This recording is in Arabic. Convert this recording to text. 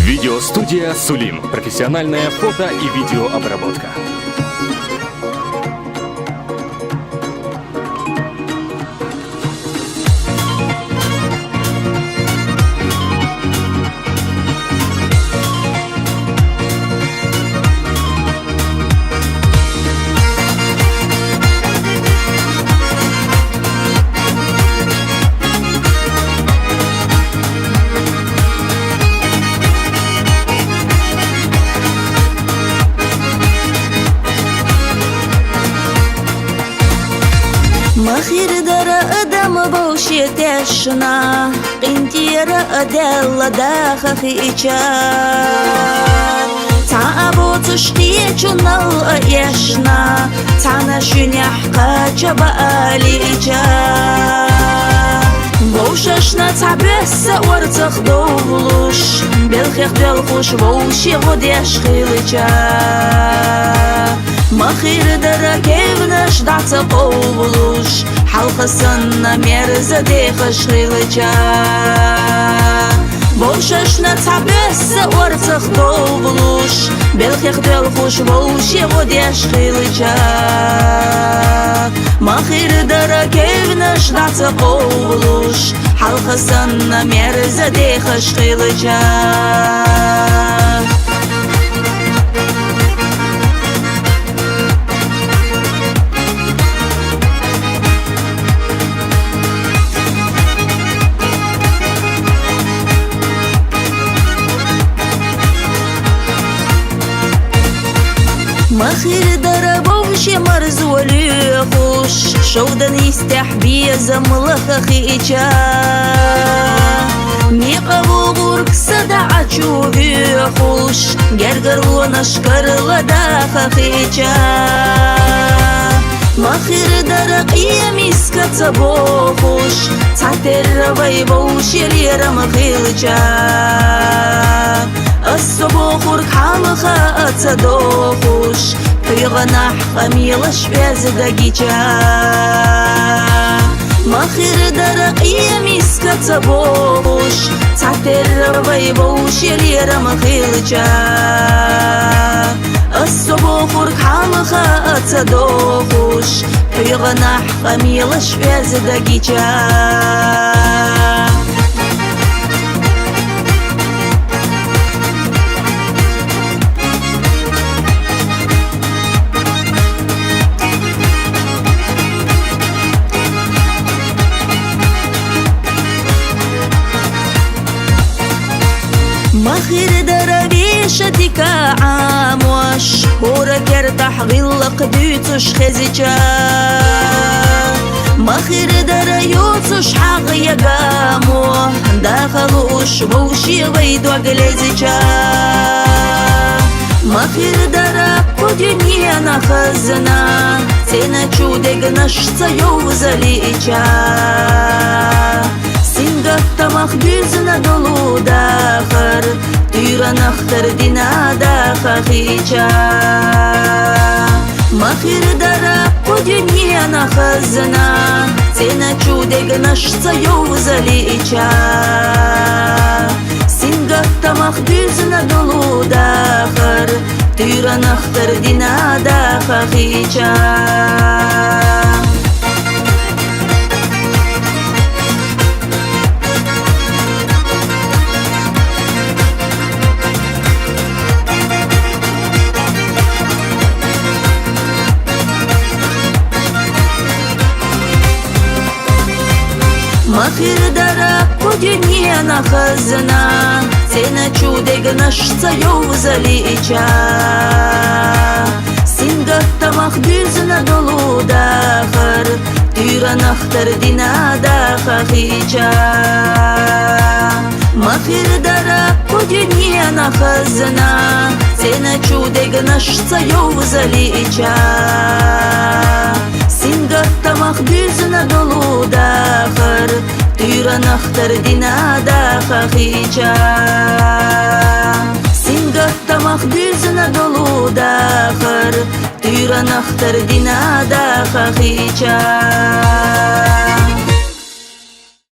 Видеостудия «Сулим». Профессиональная фото- и видеообработка. مخير در ادم بوشی تشنا قنتیر ادل داخ خيچا تعبو تشتي جنال يشنا تعنشن يحقا جباليجا بوششنا تعبس ورتخ دولوش بالخيخ بالخوش بوشي غديش خيلجا مخير در كيفنش دعت قولوش حلقة سنة مرزة ديخش خيلجا بوششنا تعبس ورتخ دولوش بالخيخ بالخوش بوشي غديش خيلجا مخير در كيفنش دعت قولوش حلقة سنة مرزة ديخش خيلجا مخير دربوش مرزولي خوش شودن يستحبي زملخ خيجا ميقبو غورك صدع جوهي خوش جرجر ونشكر لداخ خيجا مخير در قيامي سكتبو خوش تعتر بيبوش يليرم خيجا الصبوخ حالخا أتصدوخوش بيغنح خميلش بيزدقيجا مخير در قيامي سكتبوش تعتر بيبوش يليرم خيلجا الصبوخ حالخا أتصدوخوش بيغنح خميلش بيزدقيجا مخير دربيشتك عاموش هورك يرتاح غلق ديتش خزجا مخير دريوتش حق يقامو داخلوش بوشي ويدو قلزجا مخير درب دنيا نخزنا سينا چودك نشتا يوزليجا سنگفت مخبزنا دلو داخر تيرا نختر دينا داخ خيجا مخير درب دنيا نخزنا سينا چودك نشتا يوزليجا سنگفت مخبزنا دلو داخر تيرا نختر دينا داخ خيجا مخير درب دنيا نخزنا سينا چودك نشتا يوزليجا سنگفت مخبزنا دلو داخر تيرا نختر دينا داخ خيجا مخير درب دنيا نخزنا سينا چودك نشتا يوزليجا سنگفت مخبزنا دلو داخر تيرا نختر دينا داخ خيجا سنگفت مخبزنا دلو داخر تيرا نختر دينا داخ خيجا